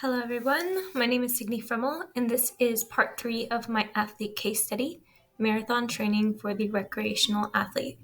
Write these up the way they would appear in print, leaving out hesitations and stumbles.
Hello everyone, my name is Signe Fremel and this is part 3 of my athlete case study, Marathon Training for the Recreational Athlete.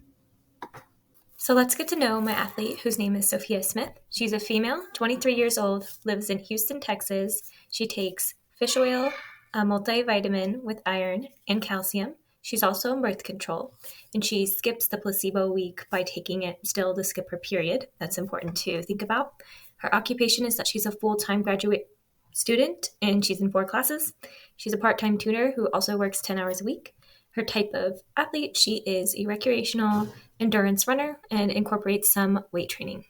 So let's get to know my athlete, whose name is Sophia Smith. She's a female, 23 years old, lives in Houston, Texas. She takes fish oil, a multivitamin with iron and calcium. She's also on birth control, and she skips the placebo week by taking it still to skip her period. That's important to think about. Her occupation is that she's a full-time graduate student, and she's in 4 classes. She's a part-time tutor who also works 10 hours a week. Her type of athlete, she is a recreational endurance runner and incorporates some weight training.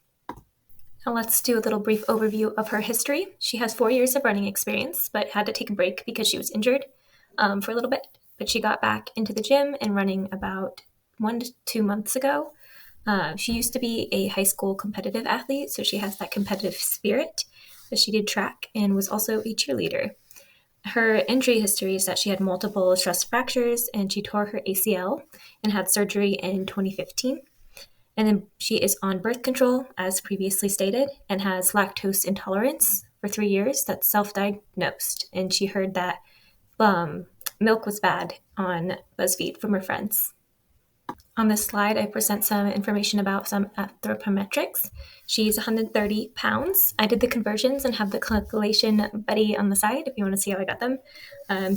Now let's do a little brief overview of her history. She has 4 years of running experience, but had to take a break because she was injured for a little bit. But she got back into the gym and running about 1 to 2 months ago. She used to be a high school competitive athlete, so she has that competitive spirit. But she did track and was also a cheerleader. Her injury history is that she had multiple stress fractures and she tore her ACL and had surgery in 2015. And then she is on birth control, as previously stated, and has lactose intolerance for 3 years. That's self-diagnosed. And she heard that milk was bad on BuzzFeed from her friends. On this slide, I present some information about some anthropometrics. She's 130 pounds. I did the conversions and have the calculation buddy on the side if you want to see how I got them.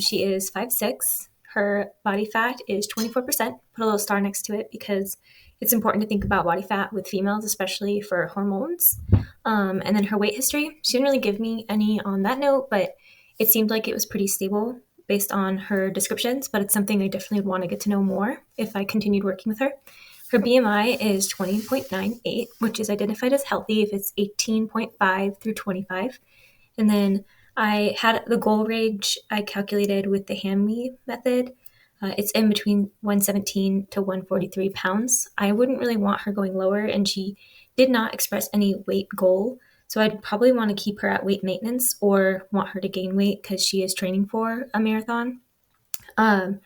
She is 5'6". Her body fat is 24%. Put a little star next to it because it's important to think about body fat with females, especially for hormones. And then her weight history. She didn't really give me any on that note, but it seemed like it was pretty stable based on her descriptions, but it's something I definitely would want to get to know more if I continued working with her. Her BMI is 20.98, which is identified as healthy if it's 18.5 through 25. And then I had the goal range I calculated with the Hammy method. It's in between 117 to 143 pounds. I wouldn't really want her going lower, and she did not express any weight goal. So I'd probably want to keep her at weight maintenance or want her to gain weight because she is training for a marathon. And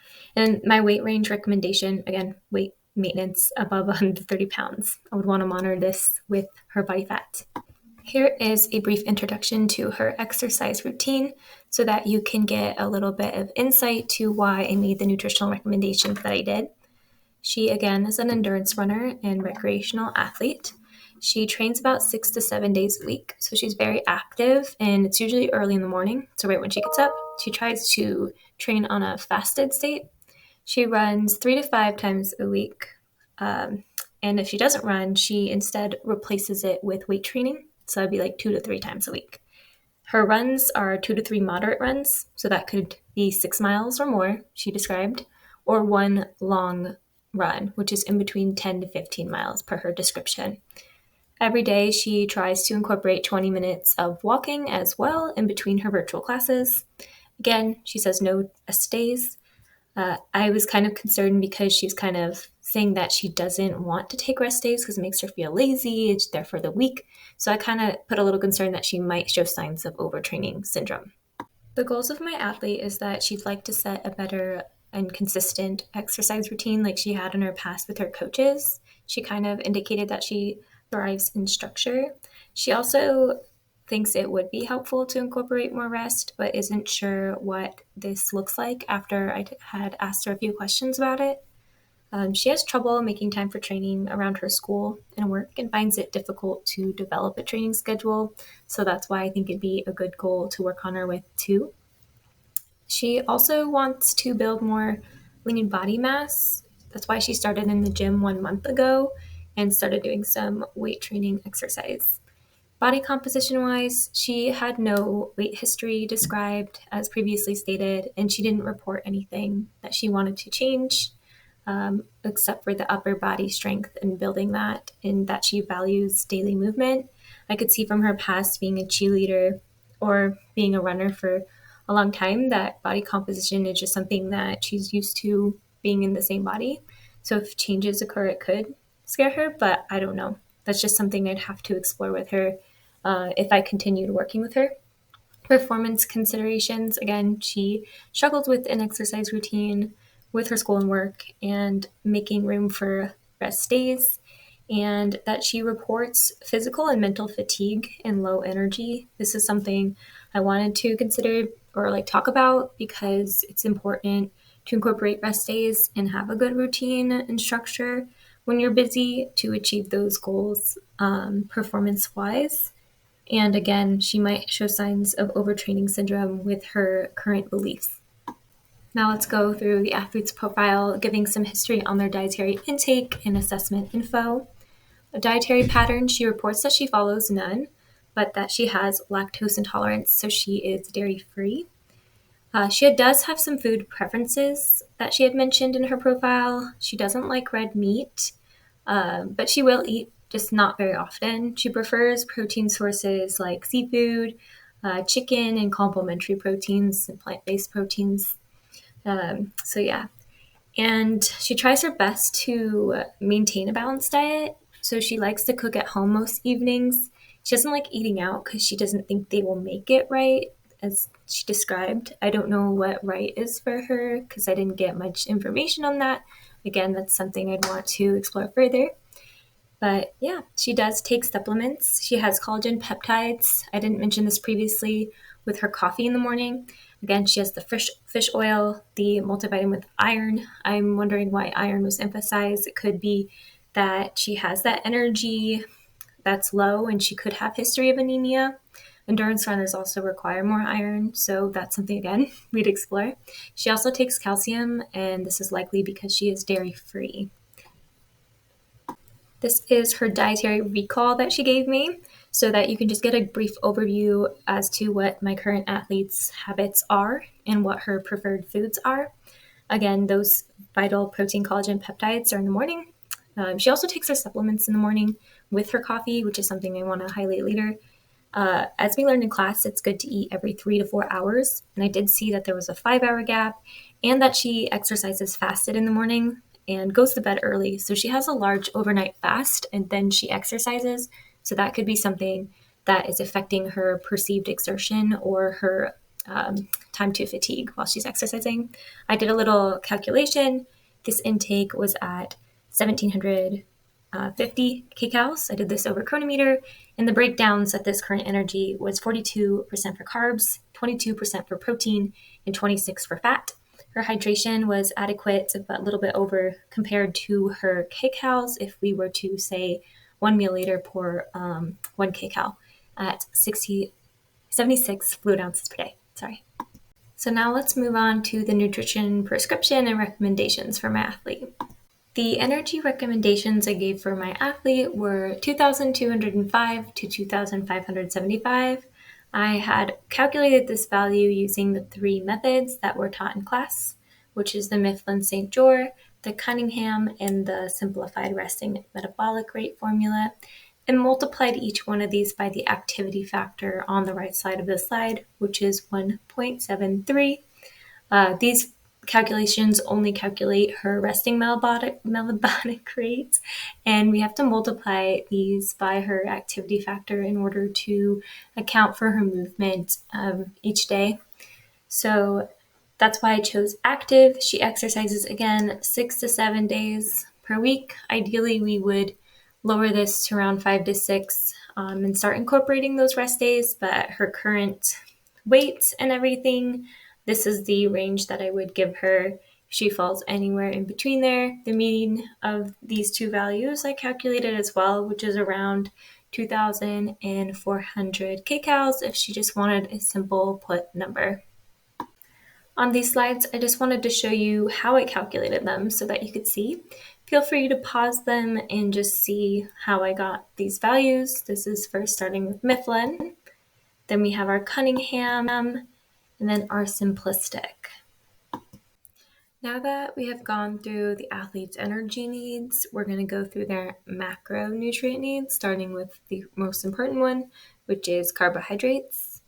my weight range recommendation, again, weight maintenance above 130 pounds. I would want to monitor this with her body fat. Here is a brief introduction to her exercise routine so that you can get a little bit of insight to why I made the nutritional recommendations that I did. She, again, is an endurance runner and recreational athlete. She trains about 6 to 7 days a week, so she's very active, and it's usually early in the morning, so right when she gets up. She tries to train on a fasted state. She runs 3 to 5 times a week, and if she doesn't run, she instead replaces it with weight training, so that'd be like 2 to 3 times a week. Her runs are 2 to 3 moderate runs, so that could be 6 miles or more, she described, or 1 long run, which is in between 10 to 15 miles per her description. Every day, she tries to incorporate 20 minutes of walking as well in between her virtual classes. Again, she says no rest days. I was kind of concerned because she's kind of saying that she doesn't want to take rest days because it makes her feel lazy. It's there for the week. So I kind of put a little concern that she might show signs of overtraining syndrome. The goals of my athlete is that she'd like to set a better and consistent exercise routine like she had in her past with her coaches. She kind of indicated that she thrives in structure. She also thinks it would be helpful to incorporate more rest, but isn't sure what this looks like after I had asked her a few questions about it. She has trouble making time for training around her school and work and finds it difficult to develop a training schedule. So that's why I think it'd be a good goal to work on her with too. She also wants to build more lean body mass. That's why she started in the gym 1 month ago and started doing some weight training exercise. Body composition-wise, she had no weight history described as previously stated, and she didn't report anything that she wanted to change, except for the upper body strength and building that, and that she values daily movement. I could see from her past being a cheerleader or being a runner for a long time that body composition is just something that she's used to being in the same body. So if changes occur, it could scare her, but I don't know. That's just something I'd have to explore with her if I continued working with her. Performance considerations, again, she struggled with an exercise routine with her school and work and making room for rest days. and that she reports physical and mental fatigue and low energy. This is something I wanted to consider or talk about because it's important to incorporate rest days and have a good routine and structure when you're busy to achieve those goals performance wise. And again, she might show signs of overtraining syndrome with her current beliefs. Now let's go through the athlete's profile, giving some history on their dietary intake and assessment info. A dietary pattern, she reports that she follows none, but that she has lactose intolerance, so she is dairy-free. She does have some food preferences that she had mentioned in her profile. She doesn't like red meat, but she will eat, just not very often. She prefers protein sources like seafood, chicken, and complementary proteins and plant-based proteins. So yeah, and she tries her best to maintain a balanced diet. So she likes to cook at home most evenings. She doesn't like eating out because she doesn't think they will make it right, as she described. I don't know what right is for her because I didn't get much information on that. Again, that's something I'd want to explore further. But yeah, she does take supplements. She has collagen peptides. I didn't mention this previously with her coffee in the morning. Again, she has the fish oil, the multivitamin with iron. I'm wondering why iron was emphasized. It could be that she has that energy that's low and she could have history of anemia. Endurance runners also require more iron, so that's something, again, we'd explore. She also takes calcium, and this is likely because she is dairy-free. This is her dietary recall that she gave me so that you can just get a brief overview as to what my current athlete's habits are and what her preferred foods are. Again, those vital protein, collagen, peptides are in the morning. She also takes her supplements in the morning with her coffee, which is something I want to highlight later. As we learned in class, it's good to eat every 3 to 4 hours. And I did see that there was a 5-hour gap and that she exercises fasted in the morning and goes to bed early. So she has a large overnight fast and then she exercises. So that could be something that is affecting her perceived exertion or her time to fatigue while she's exercising. I did a little calculation. This intake was at 1,750 kcals. I did this over chronometer, and the breakdowns at this current energy was 42% for carbs, 22% for protein, and 26% for fat. Her hydration was adequate, but a little bit over compared to her kcals if we were to say 1 milliliter per 1 kcal at 76 fluid ounces per day. Sorry. So now let's move on to the nutrition prescription and recommendations for my athlete. The energy recommendations I gave for my athlete were 2,205 to 2,575. I had calculated this value using the 3 methods that were taught in class, which is the Mifflin-St. Jeor, the Cunningham, and the simplified resting metabolic rate formula, and multiplied each one of these by the activity factor on the right side of the slide, which is 1.73. These calculations only calculate her resting metabolic rate, and we have to multiply these by her activity factor in order to account for her movement each day. So that's why I chose active. She exercises again 6 to 7 days per week. Ideally, we would lower this to around 5 to 6 and start incorporating those rest days, but at her current weight and everything, this is the range that I would give her. She falls anywhere in between there. The mean of these two values I calculated as well, which is around 2,400 kcals if she just wanted a simple put number. On these slides, I just wanted to show you how I calculated them so that you could see. Feel free to pause them and just see how I got these values. This is first starting with Mifflin. Then we have our Cunningham, and then our simplistic. Now that we have gone through the athlete's energy needs, we're going to go through their macronutrient needs, starting with the most important one, which is carbohydrates.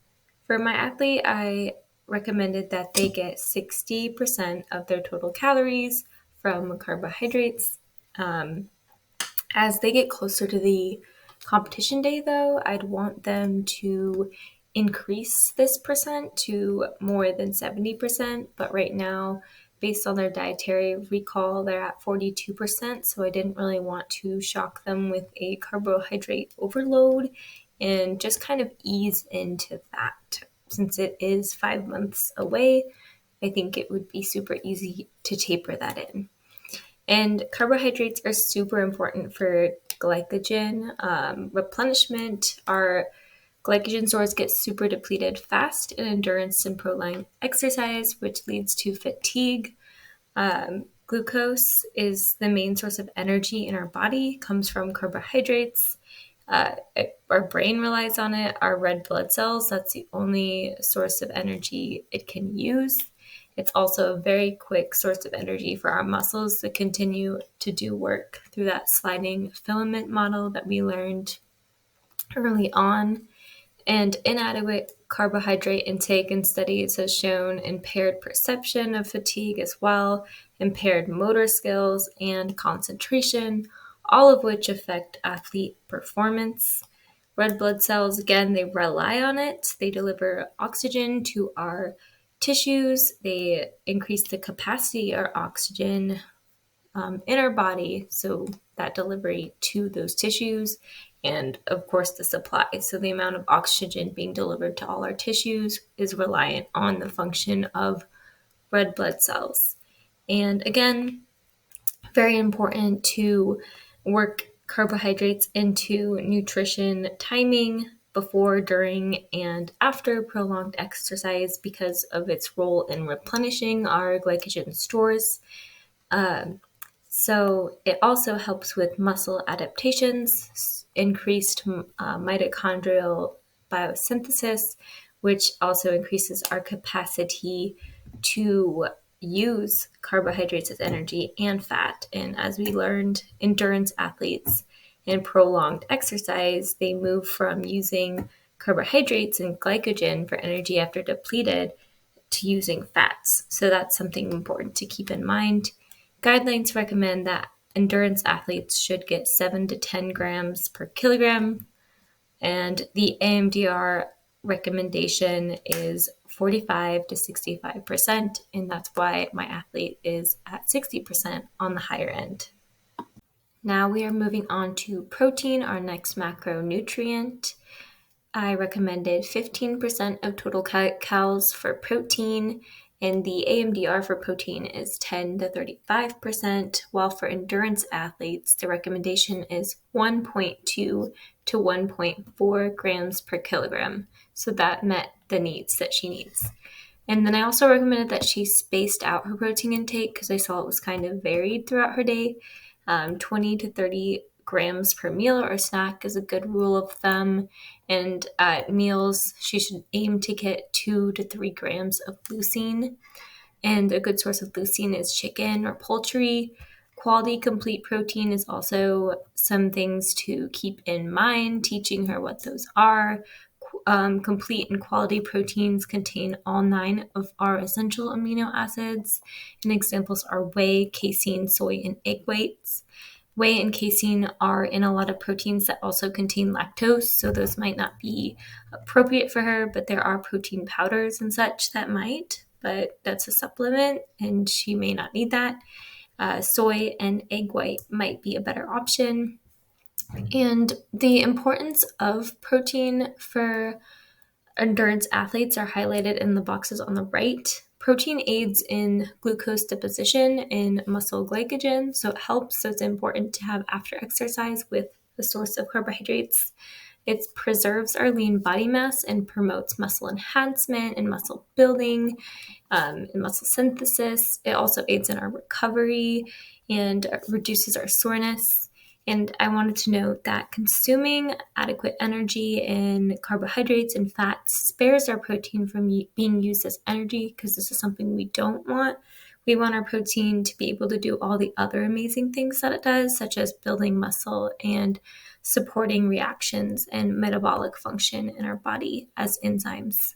For my athlete, I recommended that they get 60% of their total calories from carbohydrates. As they get closer to the competition day, though, I'd want them to increase this percent to more than 70%, but right now based on their dietary recall, they're at 42%, so I didn't really want to shock them with a carbohydrate overload and just kind of ease into that. Since it is 5 months away, I think it would be super easy to taper that in. And carbohydrates are super important for glycogen replenishment. Our glycogen stores get super depleted fast in endurance and prolonged exercise, which leads to fatigue. Glucose is the main source of energy in our body, comes from carbohydrates. Our brain relies on it. Our red blood cells, that's the only source of energy it can use. It's also a very quick source of energy for our muscles to continue to do work through that sliding filament model that we learned early on. And inadequate carbohydrate intake in studies has shown impaired perception of fatigue as well, impaired motor skills and concentration, all of which affect athlete performance. Red blood cells, again, they rely on it. They deliver oxygen to our tissues. They increase the capacity of oxygen in our body, so that delivery to those tissues, and of course the supply. So the amount of oxygen being delivered to all our tissues is reliant on the function of red blood cells. And again, very important to work carbohydrates into nutrition timing before, during, and after prolonged exercise because of its role in replenishing our glycogen stores. So it also helps with muscle adaptations, increased mitochondrial biosynthesis, which also increases our capacity to use carbohydrates as energy and fat. And as we learned, endurance athletes in prolonged exercise, they move from using carbohydrates and glycogen for energy after depleted to using fats. So that's something important to keep in mind. Guidelines recommend that endurance athletes should get 7 to 10 grams per kilogram, and the AMDR recommendation is 45 to 65%, and that's why my athlete is at 60% on the higher end. Now we are moving on to protein, our next macronutrient. I recommended 15% of total calories for protein, and the AMDR for protein is 10 to 35%, while for endurance athletes, the recommendation is 1.2 to 1.4 grams per kilogram. So that met the needs that she needs. And then I also recommended that she spaced out her protein intake because I saw it was kind of varied throughout her day. 20 to 30 grams per meal or snack is a good rule of thumb. And at meals, she should aim to get 2 to 3 grams of leucine. And a good source of leucine is chicken or poultry. Quality complete protein is also some things to keep in mind, teaching her what those are. Complete and quality proteins contain all 9 of our essential amino acids. And examples are whey, casein, soy, and egg whites. Whey and casein are in a lot of proteins that also contain lactose, so those might not be appropriate for her, but there are protein powders and such that might, but that's a supplement and she may not need that. Soy and egg white might be a better option. And the importance of protein for endurance athletes are highlighted in the boxes on the right. Protein aids in glucose deposition in muscle glycogen, so it helps. So it's important to have after exercise with the source of carbohydrates. It preserves our lean body mass and promotes muscle enhancement and muscle building and muscle synthesis. It also aids in our recovery and reduces our soreness. And I wanted to note that consuming adequate energy in carbohydrates and fats spares our protein from being used as energy, because this is something we don't want. We want our protein to be able to do all the other amazing things that it does, such as building muscle and supporting reactions and metabolic function in our body as enzymes.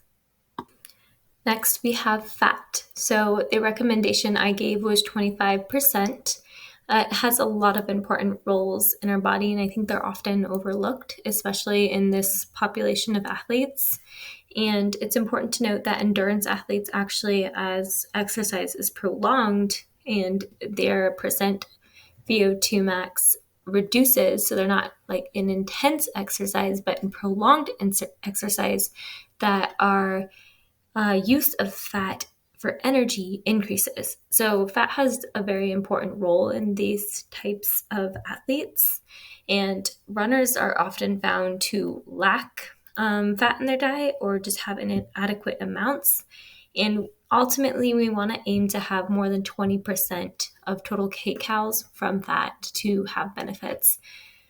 Next, we have fat. So the recommendation I gave was 25%. It has a lot of important roles in our body, and I think they're often overlooked, especially in this population of athletes. And it's important to note that endurance athletes actually, as exercise is prolonged and their percent VO2 max reduces, so they're not like in intense exercise, but in prolonged exercise, that our use of fat for energy increases. So fat has a very important role in these types of athletes, and runners are often found to lack fat in their diet or just have inadequate amounts. And ultimately, we want to aim to have more than 20% of total kcals from fat to have benefits.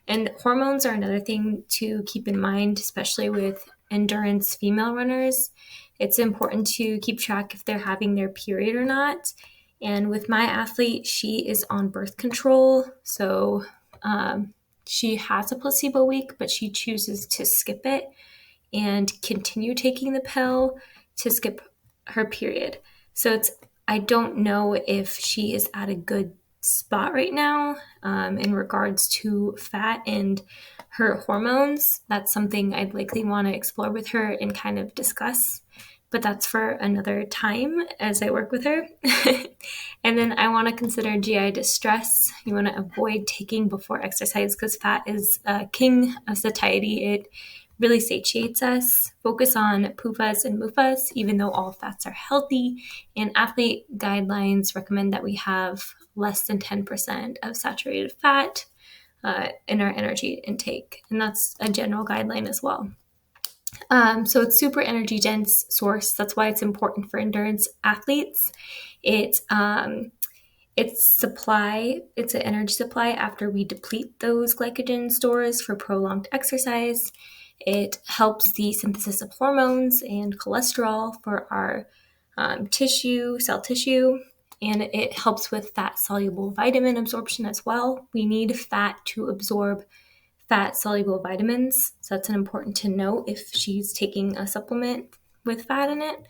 And hormones are another thing to keep in mind, especially with endurance female runners. It's important to keep track if they're having their period or not. And with my athlete, she is on birth control. So she has a placebo week, but she chooses to skip it and continue taking the pill to skip her period. So I don't know if she is at a good spot right now in regards to fat and her hormones. That's something I'd likely want to explore with her and kind of discuss, but that's for another time as I work with her. And then I want to consider GI distress. You want to avoid taking before exercise because fat is king of satiety. It really satiates us. Focus on PUFAs and MUFAs, even though all fats are healthy. And athlete guidelines recommend that we have less than 10% of saturated fat in our energy intake. And that's a general guideline as well. So it's super energy dense source. That's why it's important for endurance athletes. It's an energy supply after we deplete those glycogen stores for prolonged exercise. It helps the synthesis of hormones and cholesterol for our cell tissue, and it helps with fat-soluble vitamin absorption as well. We need fat to absorb fat-soluble vitamins, so that's important to know if she's taking a supplement with fat in it.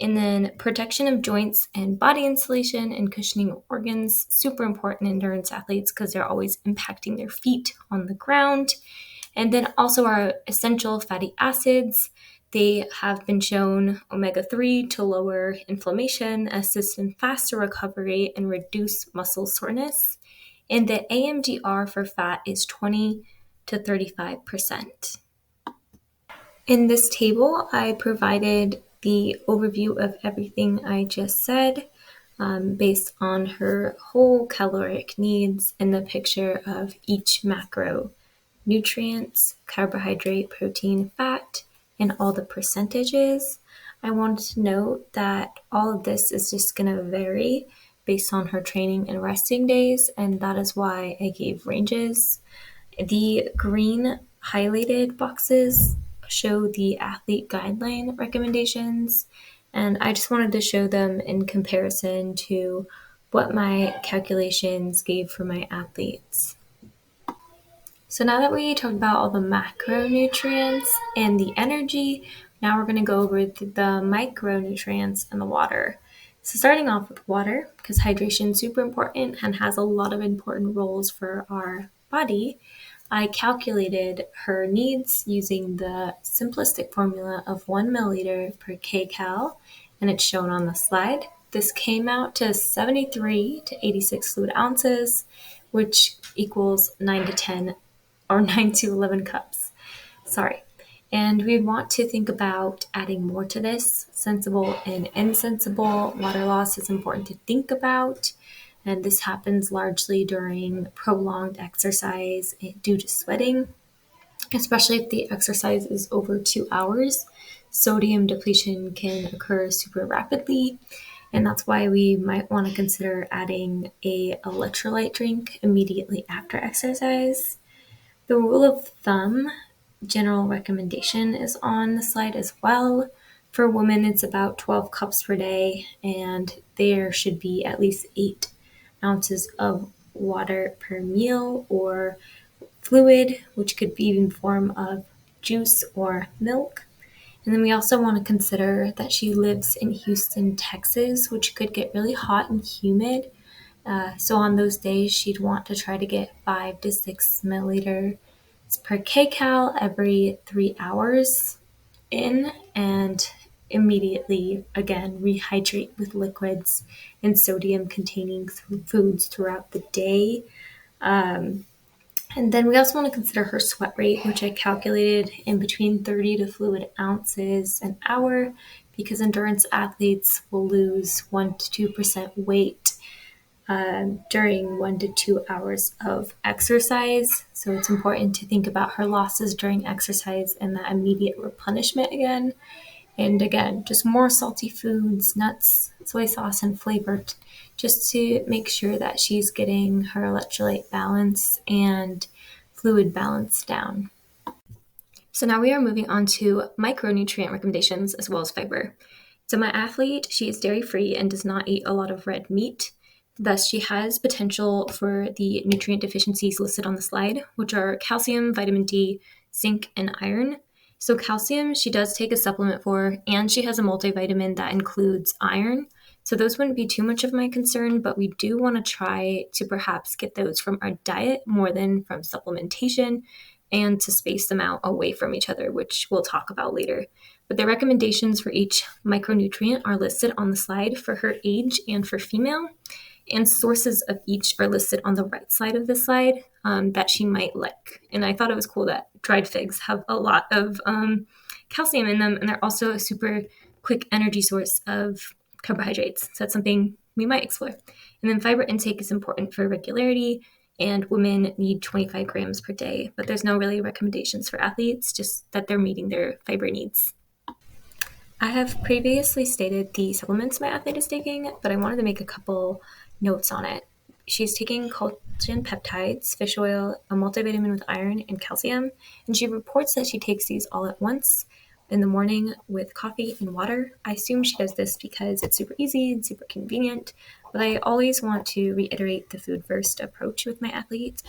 And then protection of joints and body insulation and cushioning of organs, super important in endurance athletes because they're always impacting their feet on the ground. And then also our essential fatty acids. They have been shown omega-3 to lower inflammation, assist in faster recovery, and reduce muscle soreness. And the AMGR for fat is 20 to 35%. In this table, I provided the overview of everything I just said based on her whole caloric needs and the picture of each macro nutrients, carbohydrate, protein, fat, and all the percentages. I wanted to note that all of this is just going to vary based on her training and resting days, and that is why I gave ranges. The green highlighted boxes show the athlete guideline recommendations, and I just wanted to show them in comparison to what my calculations gave for my athletes. So now that we talked about all the macronutrients and the energy, now we're going to go over the micronutrients and the water. So starting off with water, because hydration is super important and has a lot of important roles for our body, I calculated her needs using the simplistic formula of 1 milliliter per kcal, and it's shown on the slide. This came out to 73 to 86 fluid ounces, which equals 9 to 11 cups. And we want to think about adding more to this. Sensible and insensible water loss is important to think about. And this happens largely during prolonged exercise due to sweating, especially if the exercise is over 2 hours. Sodium depletion can occur super rapidly, and that's why we might want to consider adding an electrolyte drink immediately after exercise. The rule of thumb general recommendation is on the slide as well. For women, it's about 12 cups per day, and there should be at least 8 ounces of water per meal or fluid, which could be in form of juice or milk. And then we also want to consider that she lives in Houston, Texas, which could get really hot and humid. So on those days, she'd want to try to get 5 to 6 milliliters per kcal every 3 hours. in and immediately, again, rehydrate with liquids and sodium containing foods throughout the day. And then we also want to consider her sweat rate, which I calculated in between 30 to fluid ounces an hour, because endurance athletes will lose 1 to 2% weight during 1 to 2 hours of exercise. So it's important to think about her losses during exercise and that immediate replenishment again. And again, just more salty foods, nuts, soy sauce, and flavor, just to make sure that she's getting her electrolyte balance and fluid balance down. So now we are moving on to micronutrient recommendations as well as fiber. So my athlete, she is dairy-free and does not eat a lot of red meat. Thus, she has potential for the nutrient deficiencies listed on the slide, which are calcium, vitamin D, zinc, and iron. So calcium, she does take a supplement for, and she has a multivitamin that includes iron. So those wouldn't be too much of my concern, but we do want to try to perhaps get those from our diet more than from supplementation, and to space them out away from each other, which we'll talk about later. But the recommendations for each micronutrient are listed on the slide for her age and for female, and sources of each are listed on the right side of the slide that she might like. And I thought it was cool that dried figs have a lot of calcium in them, and they're also a super quick energy source of carbohydrates. So that's something we might explore. And then fiber intake is important for regularity, and women need 25 grams per day, but there's no really recommendations for athletes, just that they're meeting their fiber needs. I have previously stated the supplements my athlete is taking, but I wanted to make a couple notes on it. She's taking collagen peptides, fish oil, a multivitamin with iron and calcium, and she reports that she takes these all at once in the morning with coffee and water. I assume she does this because it's super easy and super convenient, but I always want to reiterate the food first approach with my athlete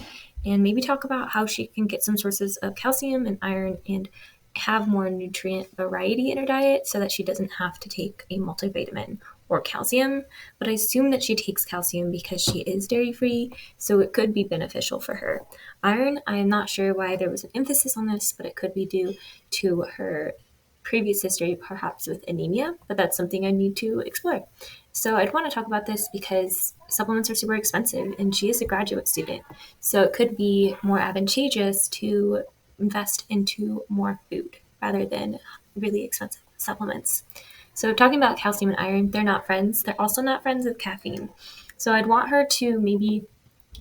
and maybe talk about how she can get some sources of calcium and iron and have more nutrient variety in her diet so that she doesn't have to take a multivitamin or calcium. But I assume that she takes calcium because she is dairy-free, so it could be beneficial for her. Iron, I am not sure why there was an emphasis on this, but it could be due to her previous history, perhaps with anemia, but that's something I need to explore. So I'd want to talk about this because supplements are super expensive and she is a graduate student. So it could be more advantageous to invest into more food rather than really expensive supplements. So talking about calcium and iron, they're not friends. They're also not friends with caffeine. So I'd want her to maybe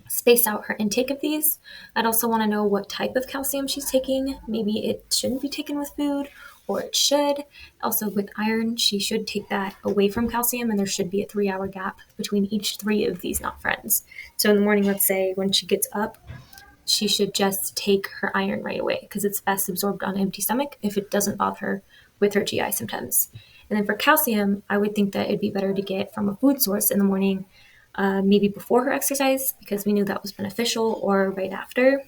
space out her intake of these. I'd also want to know what type of calcium she's taking. Maybe it shouldn't be taken with food, or it should. Also with iron, she should take that away from calcium, and there should be a 3-hour gap between each 3 of these not friends. So in the morning, let's say when she gets up, she should just take her iron right away because it's best absorbed on an empty stomach if it doesn't bother her with her GI symptoms. And then for calcium, I would think that it'd be better to get from a food source in the morning, maybe before her exercise because we knew that was beneficial, or right after.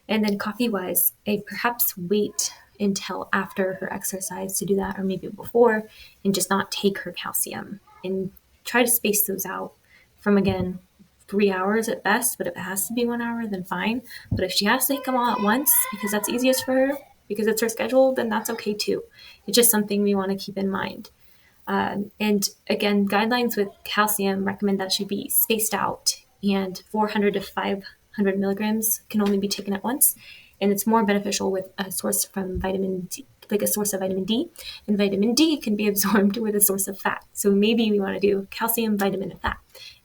And then coffee-wise, I'd perhaps wait until after her exercise to do that, or maybe before, and just not take her calcium and try to space those out from, again, 3 hours at best, but if it has to be 1 hour, then fine. But if she has to take them all at once because that's easiest for her, because it's her schedule, then that's okay too. It's just something we want to keep in mind. And again, guidelines with calcium recommend that should be spaced out, and 400 to 500 milligrams can only be taken at once. And it's more beneficial with a source from vitamin D, like a source of vitamin D, and vitamin D can be absorbed with a source of fat. So maybe we want to do calcium, vitamin, and fat.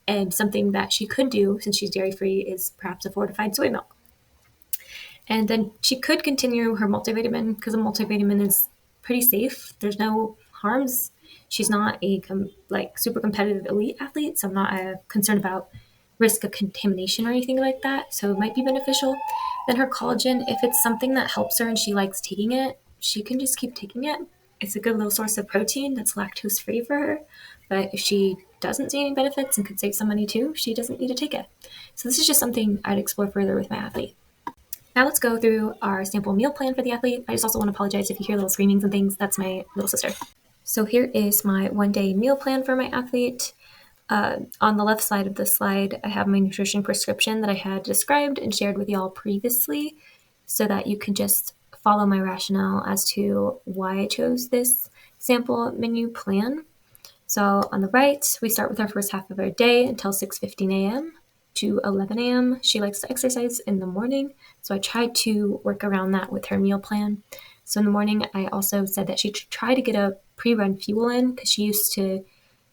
And something that she could do, since she's dairy-free, is perhaps a fortified soy milk. And then she could continue her multivitamin because a multivitamin is pretty safe. There's no harms. She's not a super competitive elite athlete, so I'm not concerned about risk of contamination or anything like that. So it might be beneficial. Then her collagen, if it's something that helps her and she likes taking it, she can just keep taking it. It's a good little source of protein that's lactose-free for her. But if she doesn't see any benefits and could save some money too, she doesn't need to take it. So this is just something I'd explore further with my athlete. Now let's go through our sample meal plan for the athlete. I just also want to apologize if you hear little screamings and things. That's my little sister. So here is my 1-day meal plan for my athlete. On the left side of the slide, I have my nutrition prescription that I had described and shared with y'all previously so that you can just follow my rationale as to why I chose this sample menu plan. So on the right, we start with our first half of our day until 6:15 a.m. to 11 a.m. She likes to exercise in the morning, so I tried to work around that with her meal plan. So in the morning, I also said that she should try to get a pre-run fuel in because she used to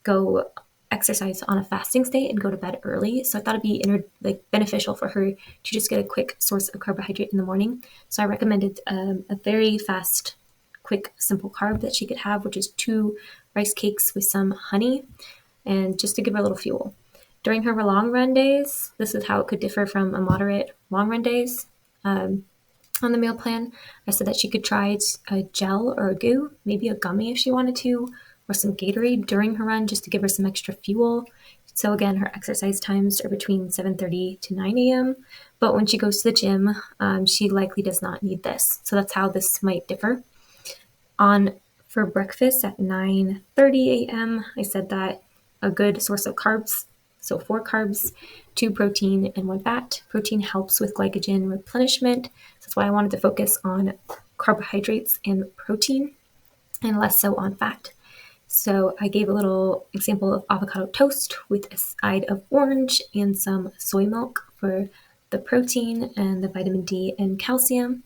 go exercise on a fasting state and go to bed early. So I thought it'd be beneficial for her to just get a quick source of carbohydrate in the morning. So I recommended a very fast, quick, simple carb that she could have, which is 2 rice cakes with some honey, and just to give her a little fuel. During her long run days, this is how it could differ from a moderate long run days. On the meal plan, I said that she could try a gel or a goo, maybe a gummy if she wanted to, or some Gatorade during her run just to give her some extra fuel. So again, her exercise times are between 7:30 to 9 a.m. But when she goes to the gym, she likely does not need this. So that's how this might differ. For breakfast at 9:30 a.m., I said that a good source of carbs, so 4 carbs, 2 protein, and 1 fat. Protein helps with glycogen replenishment. So that's why I wanted to focus on carbohydrates and protein and less so on fat. So I gave a little example of avocado toast with a side of orange and some soy milk for the protein and the vitamin D and calcium.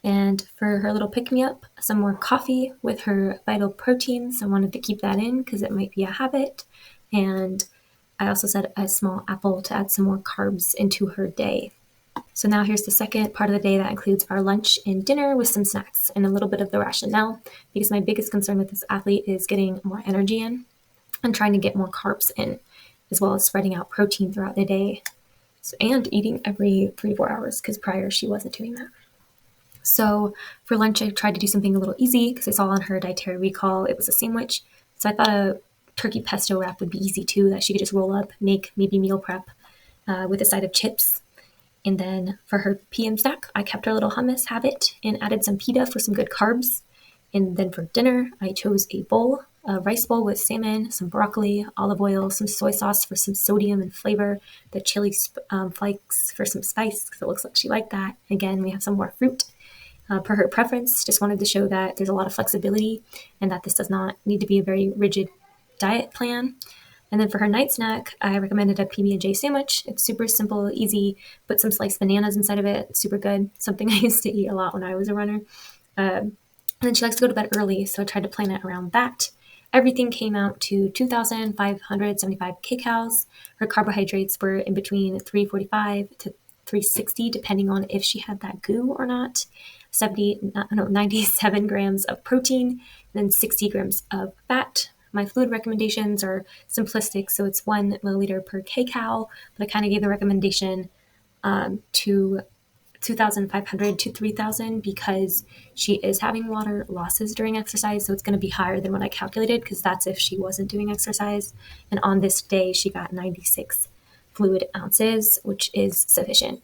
And for her little pick-me-up, some more coffee with her vital proteins. I wanted to keep that in because it might be a habit. And I also said a small apple to add some more carbs into her day. So now here's the second part of the day that includes our lunch and dinner with some snacks and a little bit of the rationale, because my biggest concern with this athlete is getting more energy in and trying to get more carbs in, as well as spreading out protein throughout the day and eating every 3 to 4 hours, because prior she wasn't doing that. So for lunch, I tried to do something a little easy because I saw on her dietary recall it was a sandwich. So I thought a turkey pesto wrap would be easy too, that she could just roll up, make maybe meal prep with a side of chips. And then for her PM snack, I kept her little hummus habit and added some pita for some good carbs. And then for dinner, I chose a rice bowl with salmon, some broccoli, olive oil, some soy sauce for some sodium and flavor, the chili flakes for some spice because it looks like she liked that. Again, we have some more fruit. Per her preference, just wanted to show that there's a lot of flexibility and that this does not need to be a very rigid diet plan. And then for her night snack, I recommended a PB&J sandwich. It's super simple, easy. Put some sliced bananas inside of it. It's super good. Something I used to eat a lot when I was a runner. And then she likes to go to bed early, so I tried to plan it around that. Everything came out to 2,575 kcals. Her carbohydrates were in between 345 to 360, depending on if she had that goo or not. 97 grams of protein, and then 60 grams of fat. My fluid recommendations are simplistic, so it's 1 milliliter per kcal, but I kind of gave the recommendation to 2,500 to 3,000 because she is having water losses during exercise, so it's going to be higher than what I calculated because that's if she wasn't doing exercise. And on this day, she got 96 fluid ounces, which is sufficient.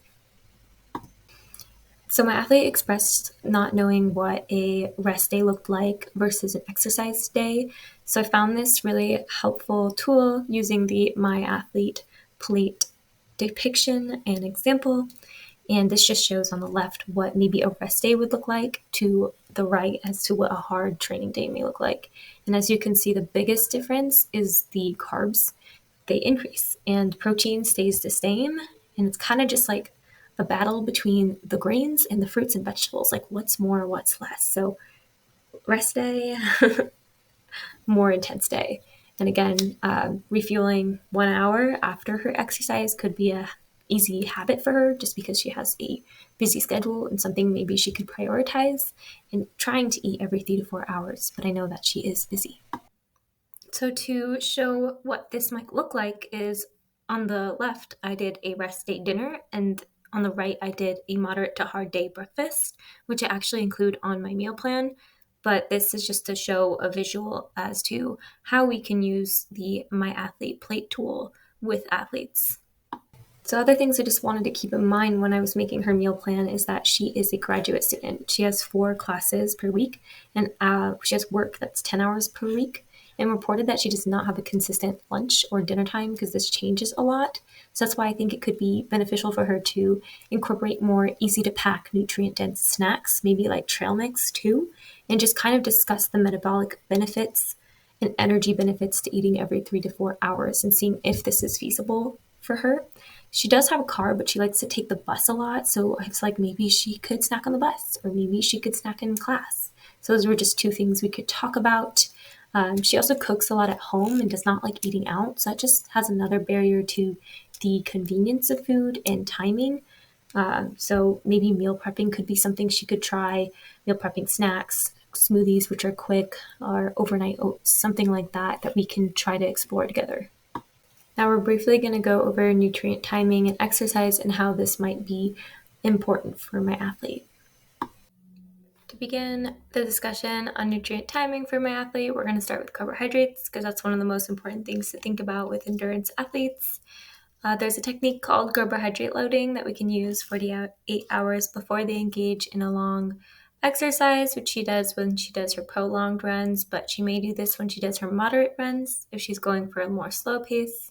So my athlete expressed not knowing what a rest day looked like versus an exercise day. So I found this really helpful tool using the My Athlete plate depiction and example. And this just shows on the left what maybe a rest day would look like, to the right as to what a hard training day may look like. And as you can see, the biggest difference is the carbs. They increase and protein stays the same. And it's kind of just like a battle between the grains and the fruits and vegetables, like what's more, what's less. So rest day, more intense day. And again, refueling 1 hour after her exercise could be a easy habit for her just because she has a busy schedule and something maybe she could prioritize in trying to eat every 3 to 4 hours. But I know that she is busy. So to show what this might look like is on the left, I did a rest day dinner, and on the right, I did a moderate to hard day breakfast, which I actually include on my meal plan. But this is just to show a visual as to how we can use the My Athlete plate tool with athletes. So other things I just wanted to keep in mind when I was making her meal plan is that she is a graduate student. She has 4 classes per week, and she has work that's 10 hours per week. and reported that she does not have a consistent lunch or dinner time because this changes a lot. So that's why I think it could be beneficial for her to incorporate more easy to pack, nutrient dense snacks, maybe like trail mix too, and just kind of discuss the metabolic benefits and energy benefits to eating every 3 to 4 hours and seeing if this is feasible for her. She does have a car, but she likes to take the bus a lot. So I was like, maybe she could snack on the bus, or maybe she could snack in class. So those were just two things we could talk about. She also cooks a lot at home and does not like eating out. So that just has another barrier to the convenience of food and timing. So maybe meal prepping could be something she could try. Meal prepping snacks, smoothies, which are quick, or overnight oats, something like that we can try to explore together. Now we're briefly going to go over nutrient timing and exercise and how this might be important for my athlete. To begin the discussion on nutrient timing for my athlete, we're going to start with carbohydrates because that's one of the most important things to think about with endurance athletes. There's a technique called carbohydrate loading that we can use 48 hours before they engage in a long exercise, which she does when she does her prolonged runs, but she may do this when she does her moderate runs if she's going for a more slow pace.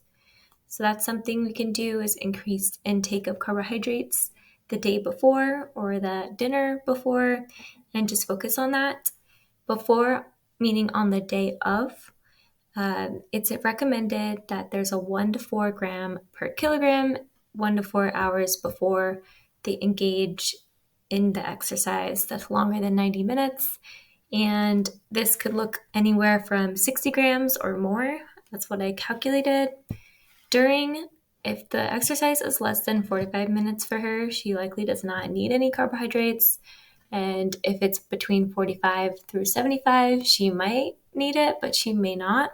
So that's something we can do, is increased intake of carbohydrates the day before or the dinner before, and just focus on that. Before, meaning on the day of, it's recommended that there's a 1 to 4 gram per kilogram 1 to 4 hours before they engage in the exercise that's longer than 90 minutes. And this could look anywhere from 60 grams or more. That's what I calculated. If the exercise is less than 45 minutes for her, she likely does not need any carbohydrates. And if it's between 45 through 75, she might need it, but she may not.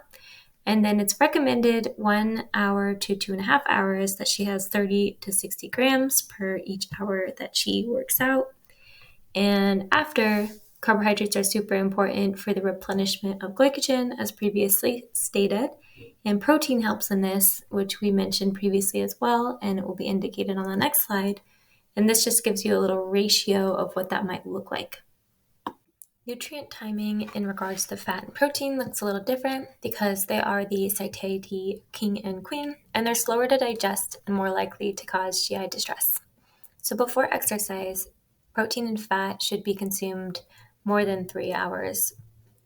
And then it's recommended 1 hour to 2.5 hours that she has 30 to 60 grams per each hour that she works out. And after, carbohydrates are super important for the replenishment of glycogen, as previously stated. And protein helps in this, which we mentioned previously as well, and it will be indicated on the next slide. And this just gives you a little ratio of what that might look like. Nutrient timing in regards to fat and protein looks a little different because they are the satiety king and queen, and they're slower to digest and more likely to cause GI distress. So before exercise, protein and fat should be consumed more than 3 hours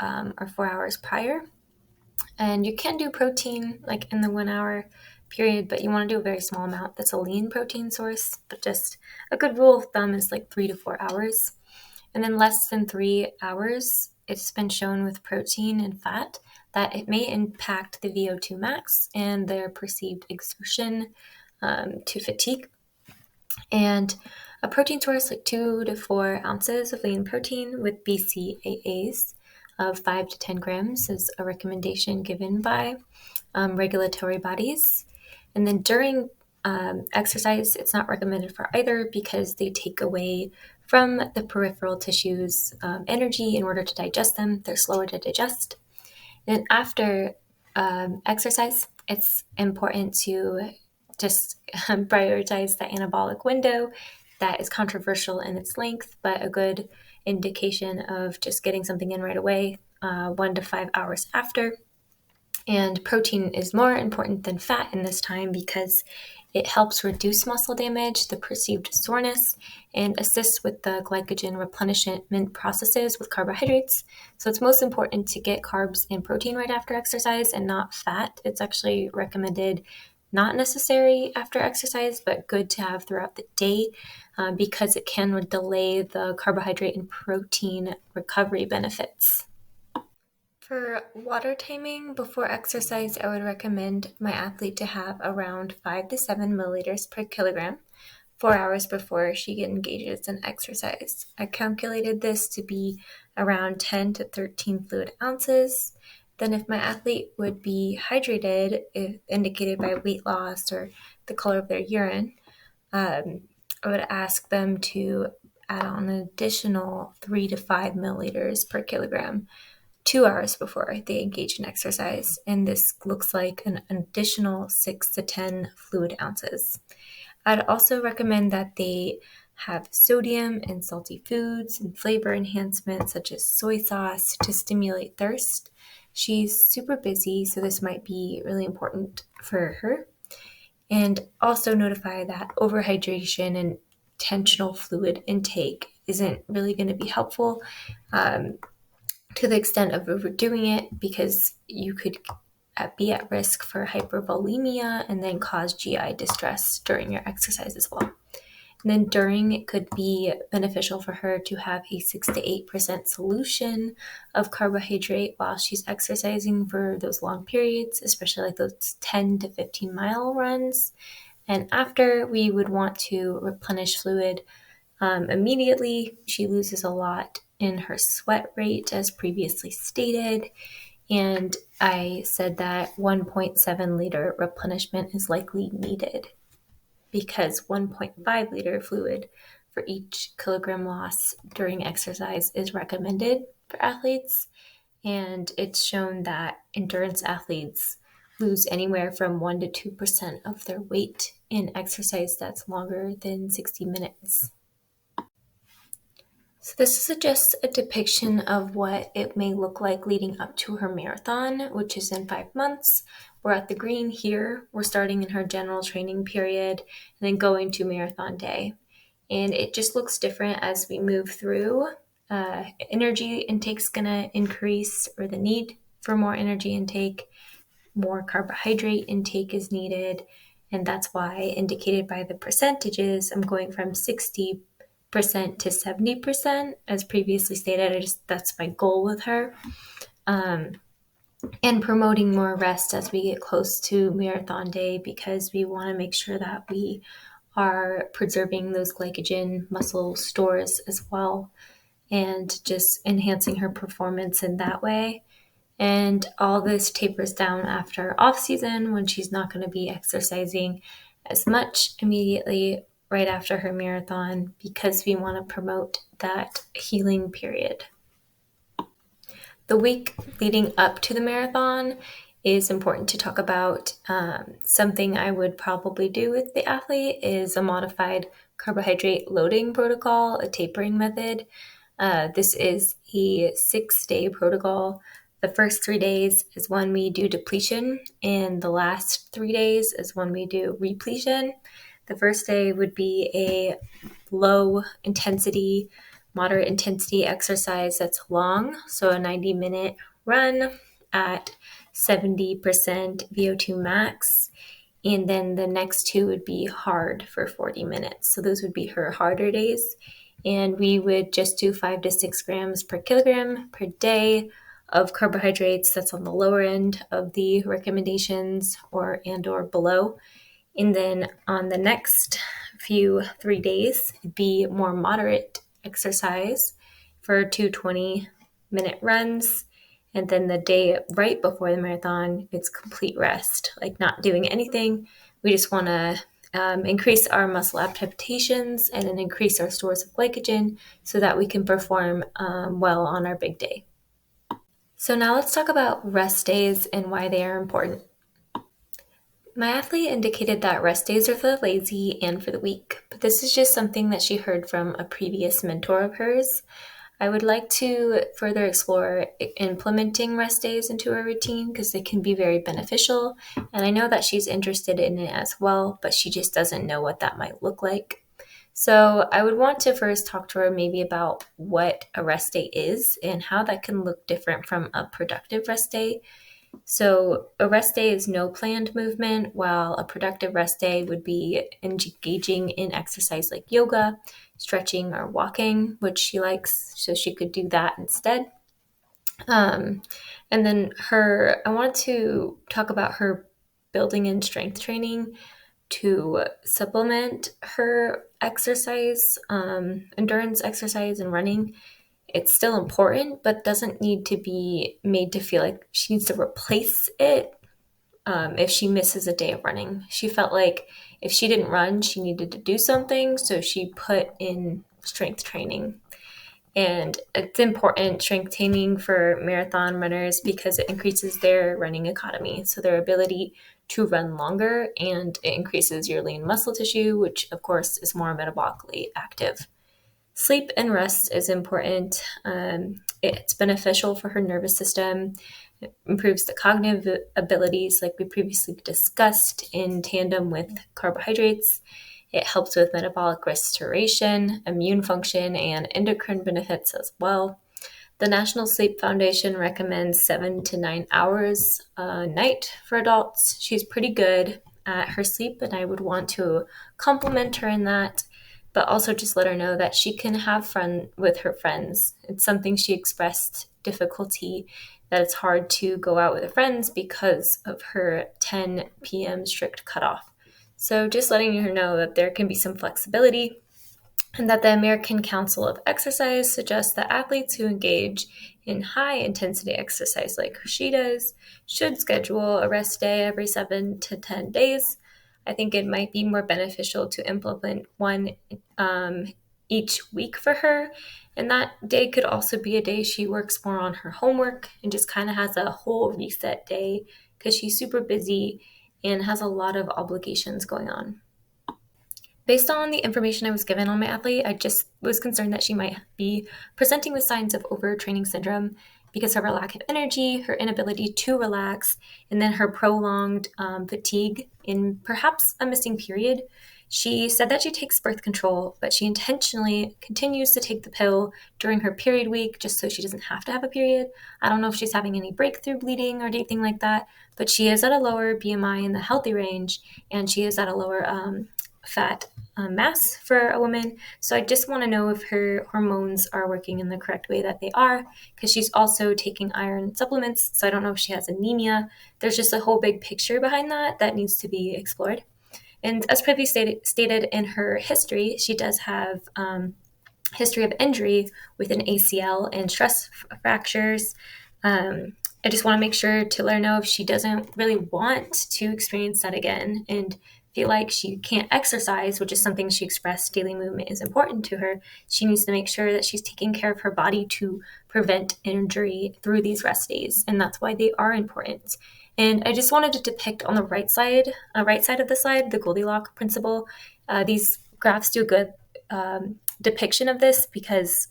or 4 hours prior. And you can do protein like in the 1 hour period, but you want to do a very small amount that's a lean protein source. But just a good rule of thumb is like 3 to 4 hours. And then less than 3 hours, it's been shown with protein and fat that it may impact the VO2 max and their perceived exertion to fatigue. And a protein source like 2 to 4 ounces of lean protein with BCAAs of 5 to 10 grams is a recommendation given by regulatory bodies. And then during exercise, it's not recommended for either because they take away from the peripheral tissues energy in order to digest them. They're slower to digest. And after exercise, it's important to just prioritize the anabolic window. That is controversial in its length, but a good indication of just getting something in right away, 1 to 5 hours after. And protein is more important than fat in this time because it helps reduce muscle damage, the perceived soreness, and assists with the glycogen replenishment processes with carbohydrates. So it's most important to get carbs and protein right after exercise and not fat. It's actually recommended, not necessary after exercise, but good to have throughout the day because it can delay the carbohydrate and protein recovery benefits. For water timing before exercise, I would recommend my athlete to have around 5 to 7 milliliters per kilogram 4 hours before she engages in exercise. I calculated this to be around 10 to 13 fluid ounces. Then if my athlete would be hydrated, if indicated by weight loss or the color of their urine, I would ask them to add on an additional 3 to 5 milliliters per kilogram 2 hours before they engage in exercise, and this looks like an additional 6 to 10 fluid ounces. I'd also recommend that they have sodium and salty foods and flavor enhancements such as soy sauce to stimulate thirst. She's super busy, so this might be really important for her. And also notify that overhydration and intentional fluid intake isn't really going to be helpful to the extent of overdoing it, because you could be at risk for hypervolemia and then cause GI distress during your exercise as well. And then during, it could be beneficial for her to have a 6 to 8% solution of carbohydrate while she's exercising for those long periods, especially like those 10 to 15 mile runs. And after, we would want to replenish fluid immediately. She loses a lot in her sweat rate, as previously stated. And I said that 1.7 liter replenishment is likely needed, because 1.5 liter fluid for each kilogram loss during exercise is recommended for athletes. And it's shown that endurance athletes lose anywhere from 1 to 2% of their weight in exercise that's longer than 60 minutes. So this is just a depiction of what it may look like leading up to her marathon, which is in 5 months. We're at the green here. We're starting in her general training period and then going to marathon day. And it just looks different as we move through. Energy intake's gonna increase, or the need for more energy intake. More carbohydrate intake is needed. And that's why, indicated by the percentages, I'm going from 60% to 70%, as previously stated. That's my goal with her. And promoting more rest as we get close to marathon day, because we want to make sure that we are preserving those glycogen muscle stores as well, and just enhancing her performance in that way. And all this tapers down after off season, when she's not going to be exercising as much immediately right after her marathon, because we want to promote that healing period. The week leading up to the marathon is important to talk about. Something I would probably do with the athlete is a modified carbohydrate loading protocol, a tapering method. This is a 6-day protocol. The first 3 days is when we do depletion, and the last 3 days is when we do repletion. The first day would be a low intensity, moderate intensity exercise that's long, so a 90-minute run at 70% VO2 max. And then the next 2 would be hard for 40 minutes. So those would be her harder days. And we would just do 5 to 6 grams per kilogram per day of carbohydrates. That's on the lower end of the recommendations, or below. And then on the next 3 days, it'd be more moderate exercise for 2 20-minute runs. And then the day right before the marathon, it's complete rest, like not doing anything. We just want to increase our muscle adaptations and then increase our stores of glycogen so that we can perform well on our big day. So now let's talk about rest days and why they are important. My athlete indicated that rest days are for the lazy and for the weak, but this is just something that she heard from a previous mentor of hers. I would like to further explore implementing rest days into her routine, because they can be very beneficial, and I know that she's interested in it as well, but she just doesn't know what that might look like. So I would want to first talk to her maybe about what a rest day is and how that can look different from a productive rest day. So a rest day is no planned movement, while a productive rest day would be engaging in exercise like yoga, stretching, or walking, which she likes, so she could do that instead. And then I want to talk about her building in strength training to supplement her exercise, endurance exercise and running. It's still important, but doesn't need to be made to feel like she needs to replace it if she misses a day of running. She felt like if she didn't run, she needed to do something, so she put in strength training. And it's important, strength training, for marathon runners, because it increases their running economy, so their ability to run longer, and it increases your lean muscle tissue, which of course is more metabolically active. Sleep and rest is important. It's beneficial for her nervous system, It improves the cognitive abilities, like we previously discussed, in tandem with carbohydrates. It helps with metabolic restoration, immune function, and endocrine benefits as well. The National Sleep Foundation recommends 7 to 9 hours a night for adults. She's pretty good at her sleep, and I would want to compliment her in that, but also just let her know that she can have fun with her friends. It's something she expressed difficulty, that it's hard to go out with her friends because of her 10 p.m. strict cutoff. So just letting her know that there can be some flexibility, and that the American Council of Exercise suggests that athletes who engage in high-intensity exercise like she does should schedule a rest day every 7 to 10 days. I think it might be more beneficial to implement one each week for her, and that day could also be a day she works more on her homework and just kind of has a whole reset day because she's super busy and has a lot of obligations going on. Based on the information I was given on my athlete, I just was concerned that she might be presenting with signs of overtraining syndrome because of her lack of energy, her inability to relax, and then her prolonged fatigue in perhaps a missing period. She said that she takes birth control, but she intentionally continues to take the pill during her period week just so she doesn't have to have a period. I don't know if she's having any breakthrough bleeding or anything like that, but she is at a lower BMI in the healthy range, and she is at a lower fat mass for a woman. So I just want to know if her hormones are working in the correct way that they are, because she's also taking iron supplements. So I don't know if she has anemia. There's just a whole big picture behind that needs to be explored. And as previously stated in her history, she does have history of injury with an ACL and stress fractures. I just want to make sure to let her know if she doesn't really want to experience that again and feel like she can't exercise, which is something she expressed daily movement is important to her. She needs to make sure that she's taking care of her body to prevent injury through these rest days, and that's why they are important. And I just wanted to depict on the right side of the slide, the Goldilocks principle. These graphs do a good depiction of this because,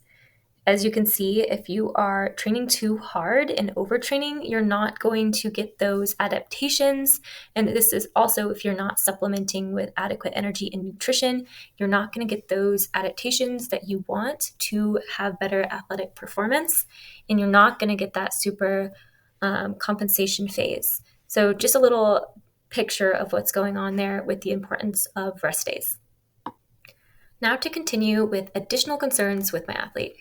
as you can see, if you are training too hard and overtraining, you're not going to get those adaptations. And this is also if you're not supplementing with adequate energy and nutrition, you're not going to get those adaptations that you want to have better athletic performance. And you're not going to get that super compensation phase. So just a little picture of what's going on there with the importance of rest days. Now to continue with additional concerns with my athlete.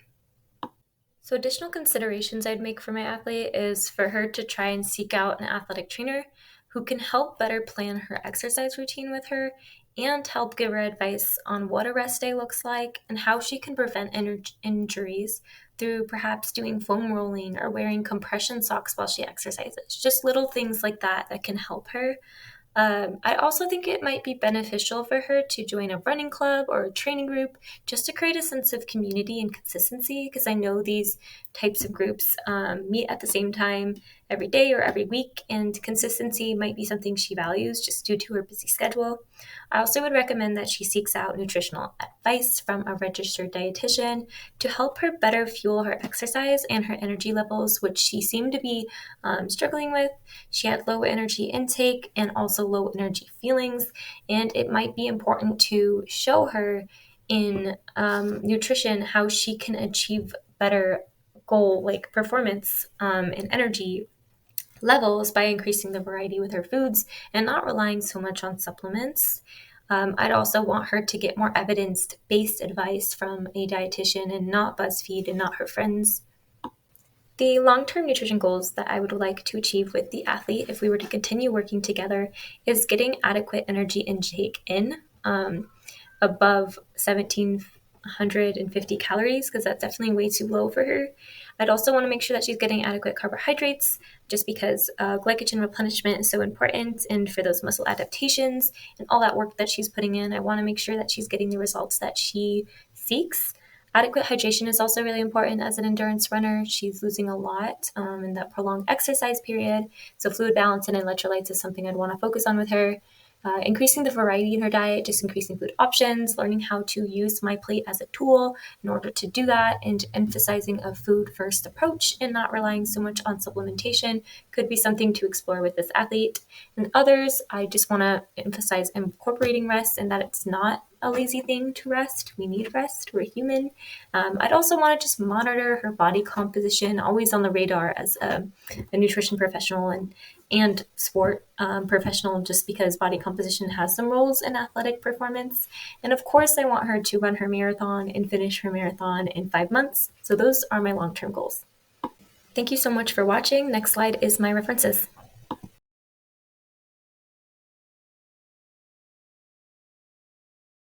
So additional considerations I'd make for my athlete is for her to try and seek out an athletic trainer who can help better plan her exercise routine with her and help give her advice on what a rest day looks like and how she can prevent injuries through perhaps doing foam rolling or wearing compression socks while she exercises. Just little things like that can help her. I also think it might be beneficial for her to join a running club or a training group just to create a sense of community and consistency, because I know these types of groups meet at the same time every day or every week, and consistency might be something she values just due to her busy schedule. I also would recommend that she seeks out nutritional advice from a registered dietitian to help her better fuel her exercise and her energy levels, which she seemed to be struggling with. She had low energy intake and also low energy feelings, and it might be important to show her in nutrition how she can achieve better goal like performance and energy levels by increasing the variety with her foods and not relying so much on supplements. I'd also want her to get more evidence-based advice from a dietitian and not BuzzFeed and not her friends. The long-term nutrition goals that I would like to achieve with the athlete if we were to continue working together is getting adequate energy intake in above 1,750 calories, because that's definitely way too low for her. I'd also want to make sure that she's getting adequate carbohydrates just because glycogen replenishment is so important, and for those muscle adaptations and all that work that she's putting in, I want to make sure that she's getting the results that she seeks. Adequate hydration is also really important as an endurance runner. She's losing a lot in that prolonged exercise period. So fluid balance and electrolytes is something I'd want to focus on with her. increasing the variety in her diet, just increasing food options, learning how to use my plate as a tool in order to do that, and emphasizing a food first approach and not relying so much on supplementation could be something to explore with this athlete. And others, I just want to emphasize incorporating rest and that it's not a lazy thing to rest. We need rest. We're human. I'd also want to just monitor her body composition, always on the radar as a nutrition professional and sport professional, just because body composition has some roles in athletic performance. And of course, I want her to run her marathon and finish her marathon in 5 months. So those are my long-term goals. Thank you so much for watching. Next slide is my references.